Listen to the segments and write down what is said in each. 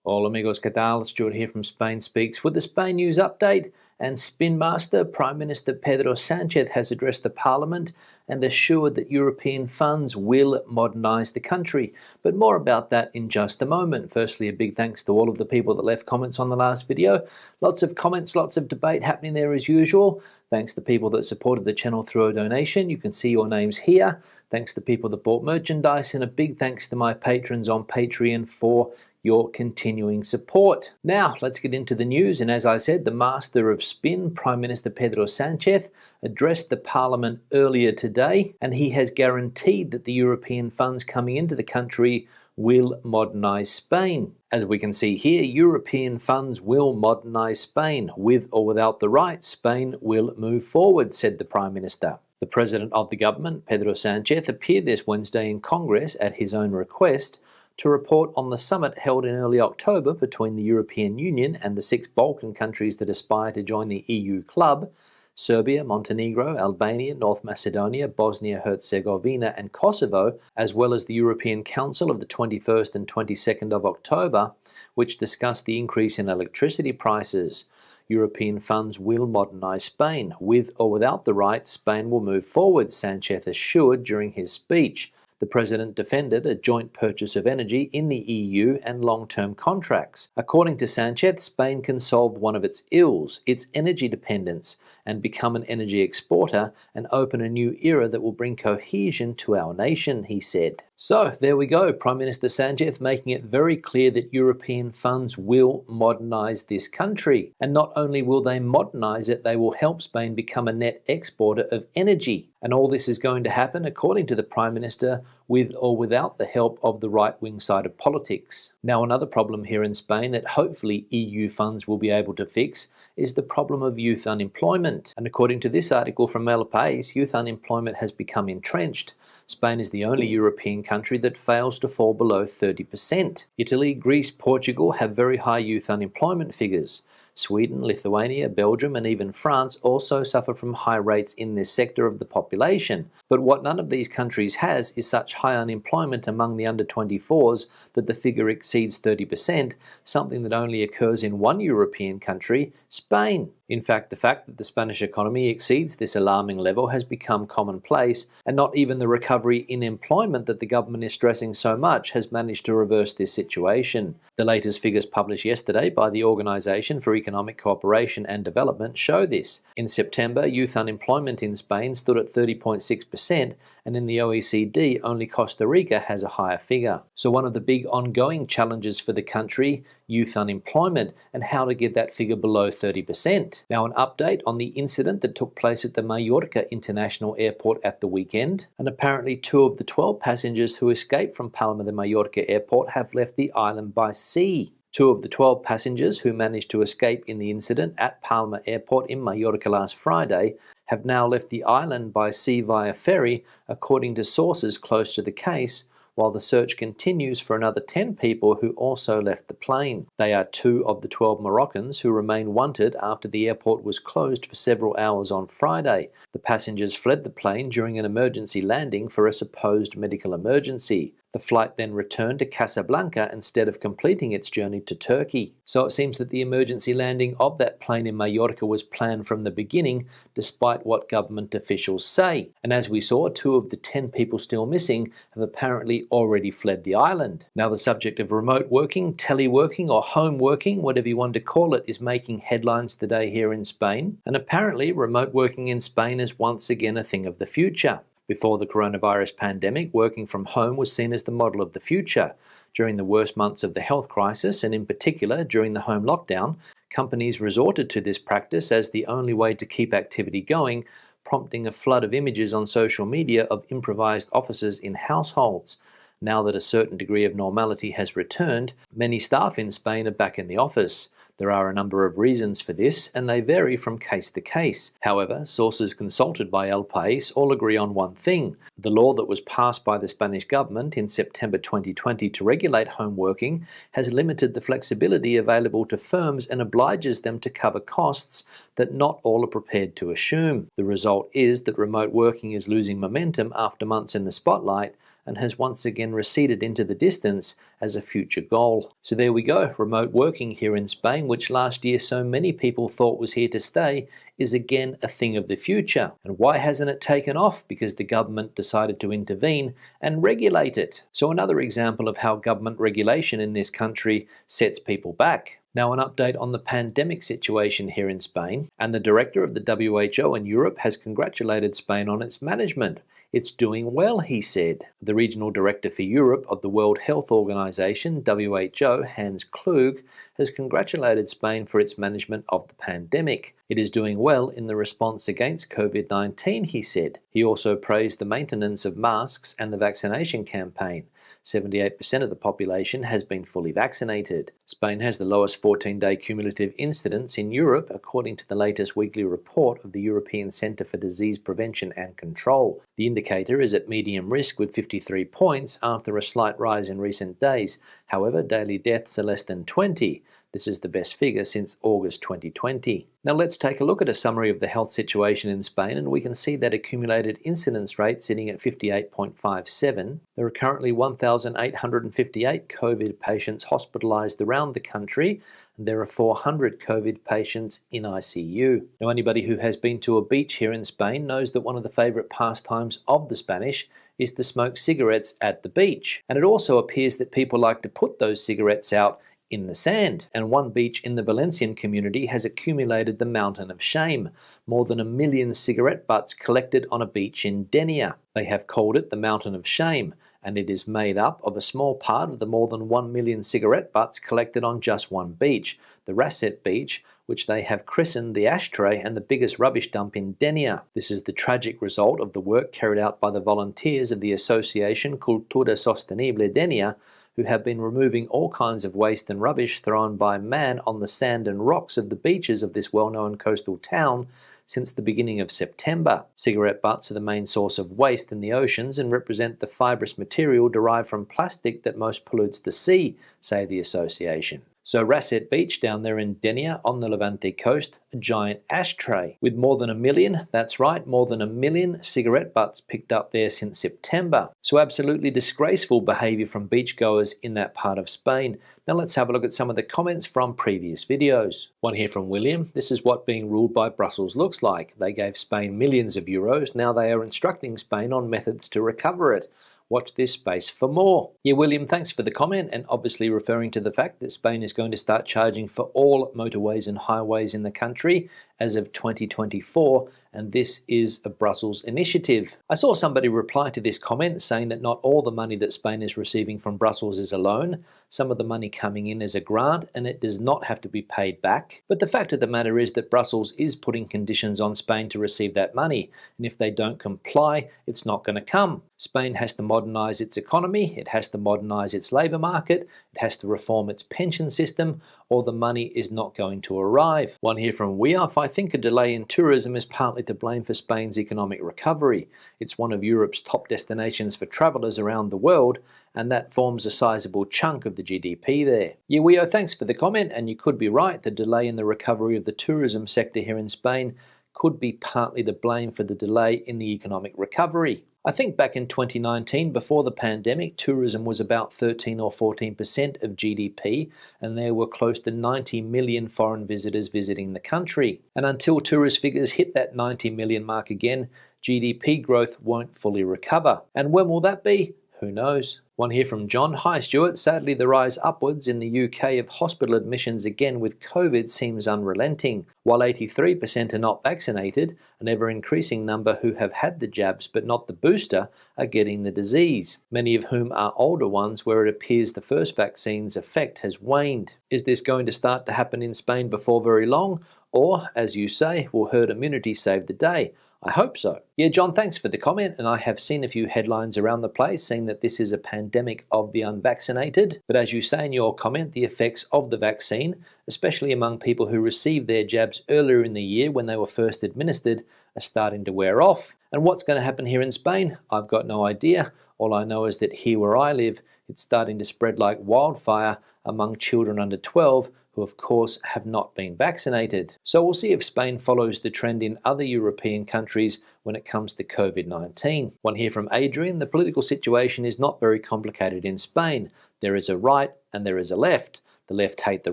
Hola amigos, ¿qué tal? Stuart here from Spain Speaks with the Spain News Update. And Spin Master Prime Minister Pedro Sánchez has addressed the Parliament and assured that European funds will modernise the country. But more about that in just a moment. Firstly, a big thanks to all of the people that left comments on the last video. Lots of comments, lots of debate happening there as usual. Thanks to people that supported the channel through a donation. You can see your names here. Thanks to people that bought merchandise, and a big thanks to my patrons on Patreon for your continuing support. Now, let's get into the news. And as I said, the master of spin, Prime Minister Pedro Sánchez, addressed the Parliament earlier today, and he has guaranteed that the European funds coming into the country will modernise Spain. As we can see here, European funds will modernise Spain. With or without the right, Spain will move forward, said the Prime Minister. The President of the government, Pedro Sánchez, appeared this Wednesday in Congress at his own request to report on the summit held in early October between the European Union and the 6 Balkan countries that aspire to join the EU club: Serbia, Montenegro, Albania, North Macedonia, Bosnia-Herzegovina and Kosovo, as well as the European Council of the 21st and 22nd of October, which discussed the increase in electricity prices. European funds will modernise Spain. With or without the right, Spain will move forward, Sánchez assured during his speech. The President defended a joint purchase of energy in the EU and long-term contracts. According to Sánchez, Spain can solve one of its ills, its energy dependence, and become an energy exporter and open a new era that will bring cohesion to our nation, he said. So, there we go, Prime Minister Sánchez making it very clear that European funds will modernise this country. And not only will they modernise it, they will help Spain become a net exporter of energy. And all this is going to happen, according to the Prime Minister, with or without the help of the right-wing side of politics. Now, another problem here in Spain that hopefully EU funds will be able to fix is the problem of youth unemployment. And according to this article from El País, youth unemployment has become entrenched. Spain is the only European country that fails to fall below 30%. Italy, Greece, Portugal have very high youth unemployment figures. Sweden, Lithuania, Belgium and even France also suffer from high rates in this sector of the population. But what none of these countries has is such high unemployment among the under-24s that the figure exceeds 30%, something that only occurs in one European country, Spain. In fact, the fact that the Spanish economy exceeds this alarming level has become commonplace, and not even the recovery in employment that the government is stressing so much has managed to reverse this situation. The latest figures published yesterday by the Organisation for Economic Cooperation and Development show this. In September, youth unemployment in Spain stood at 30.6%, and in the OECD, only Costa Rica has a higher figure. So one of the big ongoing challenges for the country, youth unemployment, and how to get that figure below 30%. Now, an update on the incident that took place at the Mallorca International Airport at the weekend. And apparently 2 of the 12 passengers who escaped from Palma de Mallorca Airport have left the island by sea. 2 of the 12 passengers who managed to escape in the incident at Palma Airport in Mallorca last Friday have now left the island by sea via ferry, according to sources close to the case, while the search continues for another 10 people who also left the plane. They are 2 of the 12 Moroccans who remain wanted after the airport was closed for several hours on Friday. The passengers fled the plane during an emergency landing for a supposed medical emergency. The flight then returned to Casablanca instead of completing its journey to Turkey. So it seems that the emergency landing of that plane in Mallorca was planned from the beginning, despite what government officials say. And as we saw, 2 of the 10 people still missing have apparently already fled the island. Now, the subject of remote working, teleworking or home working, whatever you want to call it, is making headlines today here in Spain. And apparently remote working in Spain is once again a thing of the future. Before the coronavirus pandemic, working from home was seen as the model of the future. During the worst months of the health crisis, and in particular during the home lockdown, companies resorted to this practice as the only way to keep activity going, prompting a flood of images on social media of improvised offices in households. Now that a certain degree of normality has returned, many staff in Spain are back in the office. There are a number of reasons for this, and they vary from case to case. However, sources consulted by El País all agree on one thing. The law that was passed by the Spanish government in September 2020 to regulate home working has limited the flexibility available to firms and obliges them to cover costs that not all are prepared to assume. The result is that remote working is losing momentum after months in the spotlight, and has once again receded into the distance as a future goal. So there we go, remote working here in Spain, which last year so many people thought was here to stay, is again a thing of the future. And why hasn't it taken off? Because the government decided to intervene and regulate it. So another example of how government regulation in this country sets people back. Now, an update on the pandemic situation here in Spain, and the director of the WHO in Europe has congratulated Spain on its management. It's doing well, he said. The regional director for Europe of the World Health Organization, WHO, Hans Klug, has congratulated Spain for its management of the pandemic. It is doing well in the response against COVID-19, he said. He also praised the maintenance of masks and the vaccination campaign. 78% of the population has been fully vaccinated. Spain has the lowest 14-day cumulative incidence in Europe, according to the latest weekly report of the European Centre for Disease Prevention and Control. The indicator is at medium risk with 53 points after a slight rise in recent days. However, daily deaths are less than 20. This is the best figure since August 2020. Now let's take a look at a summary of the health situation in Spain, and we can see that accumulated incidence rate sitting at 58.57. There are currently 1,858 COVID patients hospitalised around the country, and there are 400 COVID patients in ICU. Now anybody who has been to a beach here in Spain knows that one of the favourite pastimes of the Spanish is to smoke cigarettes at the beach. And it also appears that people like to put those cigarettes out in the sand, and one beach in the Valencian community has accumulated the mountain of shame. More than 1 million cigarette butts collected on a beach in Denia. They have called it the mountain of shame, and it is made up of a small part of the more than 1 million cigarette butts collected on just one beach, the Rasset beach, which they have christened the ashtray and the biggest rubbish dump in Denia. This is the tragic result of the work carried out by the volunteers of the association Cultura Sostenible Denia, who have been removing all kinds of waste and rubbish thrown by man on the sand and rocks of the beaches of this well-known coastal town since the beginning of September. Cigarette butts are the main source of waste in the oceans and represent the fibrous material derived from plastic that most pollutes the sea, say the association. So Rasset Beach down there in Denia on the Levante coast, a giant ashtray with more than 1 million, that's right, more than 1 million cigarette butts picked up there since September. So absolutely disgraceful behaviour from beachgoers in that part of Spain. Now let's have a look at some of the comments from previous videos. One here from William. This is what being ruled by Brussels looks like. They gave Spain millions of euros. Now they are instructing Spain on methods to recover it. Watch this space for more. Yeah, William, thanks for the comment, and obviously referring to the fact that Spain is going to start charging for all motorways and highways in the country as of 2024, and this is a Brussels initiative. I saw somebody reply to this comment saying that not all the money that Spain is receiving from Brussels is a loan. Some of the money coming in is a grant, and it does not have to be paid back. But the fact of the matter is that Brussels is putting conditions on Spain to receive that money, and if they don't comply, it's not going to come. Spain has to modernise its economy, it has to modernise its labour market, it has to reform its pension system, or the money is not going to arrive. One here from WeOff. I think a delay in tourism is partly to blame for Spain's economic recovery. It's one of Europe's top destinations for travellers around the world, and that forms a sizable chunk of the GDP there. Yeah, Weo, thanks for the comment, and you could be right. The delay in the recovery of the tourism sector here in Spain could be partly to blame for the delay in the economic recovery. I think back in 2019, before the pandemic, tourism was about 13 or 14% of GDP, and there were close to 90 million foreign visitors visiting the country. And until tourist figures hit that 90 million mark again, GDP growth won't fully recover. And when will that be? Who knows? One here from John. Hi Stuart, sadly the rise upwards in the UK of hospital admissions again with COVID seems unrelenting. While 83% are not vaccinated, an ever-increasing number who have had the jabs but not the booster are getting the disease, many of whom are older ones where it appears the first vaccine's effect has waned. Is this going to start to happen in Spain before very long? Or, as you say, will herd immunity save the day? I hope so. Yeah, John, thanks for the comment, and I have seen a few headlines around the place saying that this is a pandemic of the unvaccinated. But as you say in your comment, the effects of the vaccine, especially among people who received their jabs earlier in the year when they were first administered, are starting to wear off. And what's going to happen here in Spain? I've got no idea. All I know is that here where I live, it's starting to spread like wildfire among children under 12 who of course have not been vaccinated. So we'll see if Spain follows the trend in other European countries when it comes to COVID-19. One here from Adrian: the political situation is not very complicated in Spain. There is a right and there is a left. The left hate the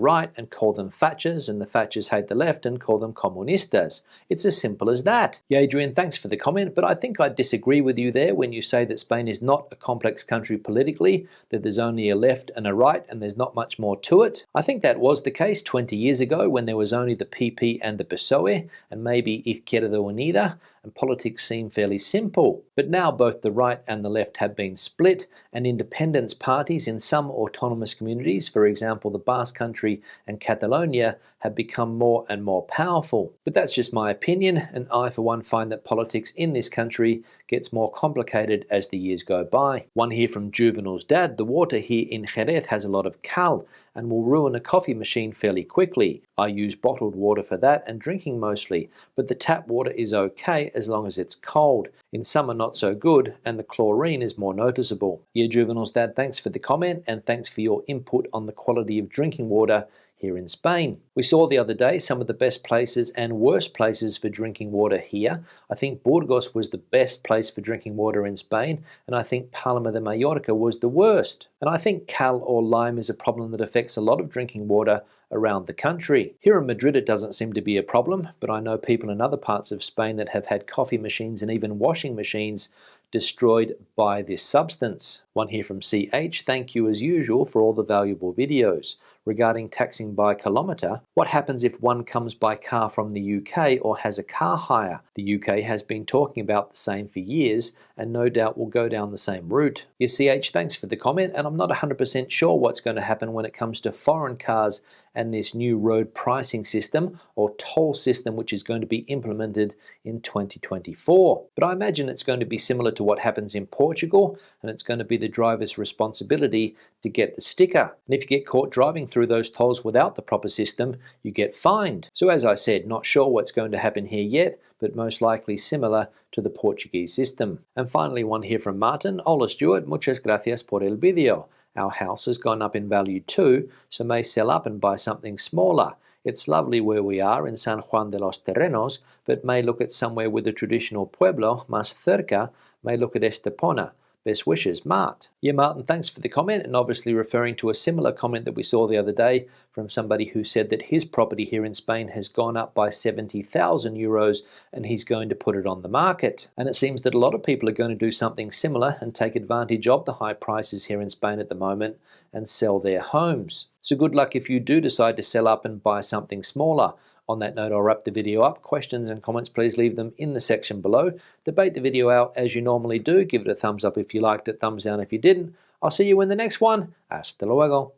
right and call them fachas, and the fachas hate the left and call them comunistas. It's as simple as that. Yeah, Adrian, thanks for the comment, but I think I disagree with you there when you say that Spain is not a complex country politically, that there's only a left and a right and there's not much more to it. I think that was the case 20 years ago when there was only the PP and the PSOE and maybe Izquierda Unida, and politics seemed fairly simple. But now both the right and the left have been split, and independence parties in some autonomous communities, for example the Basque Country and Catalonia, have become more and more powerful. But that's just my opinion, and I for one find that politics in this country gets more complicated as the years go by. One here from Juvenal's dad: the water here in Jerez has a lot of cal and will ruin a coffee machine fairly quickly. I use bottled water for that and drinking mostly, but the tap water is okay as long as it's cold. In summer not so good, and the chlorine is more noticeable. Yeah, Juvenal's dad, thanks for the comment and thanks for your input on the quality of drinking water here in Spain. We saw the other day some of the best places and worst places for drinking water here. I think Burgos was the best place for drinking water in Spain, and I think Palma de Mallorca was the worst. And I think cal or lime is a problem that affects a lot of drinking water around the country. Here in Madrid it doesn't seem to be a problem, but I know people in other parts of Spain that have had coffee machines and even washing machines destroyed by this substance. One here from CH: thank you as usual for all the valuable videos. Regarding taxing by kilometre, what happens if one comes by car from the UK or has a car hire? The UK has been talking about the same for years and no doubt will go down the same route. Yes, CH, thanks for the comment, and I'm not 100% sure what's going to happen when it comes to foreign cars and this new road pricing system or toll system which is going to be implemented in 2024. But I imagine it's going to be similar to what happens in Portugal, and it's going to be the driver's responsibility to get the sticker. And if you get caught driving through those tolls without the proper system, you get fined. So as I said, not sure what's going to happen here yet, but most likely similar to the Portuguese system. And finally, one here from Martin: Hola Stuart, muchas gracias por el video. Our house has gone up in value too, so may sell up and buy something smaller. It's lovely where we are in San Juan de los Terrenos, but may look at somewhere with a traditional pueblo, más cerca, may look at Estepona. Best wishes, Mart. Yeah, Martin, thanks for the comment, and obviously referring to a similar comment that we saw the other day from somebody who said that his property here in Spain has gone up by 70,000 euros and he's going to put it on the market. And it seems that a lot of people are going to do something similar and take advantage of the high prices here in Spain at the moment and sell their homes. So good luck if you do decide to sell up and buy something smaller. On that note, I'll wrap the video up. Questions and comments, please leave them in the section below. Debate the video out as you normally do. Give it a thumbs up if you liked it, thumbs down if you didn't. I'll see you in the next one. Hasta luego.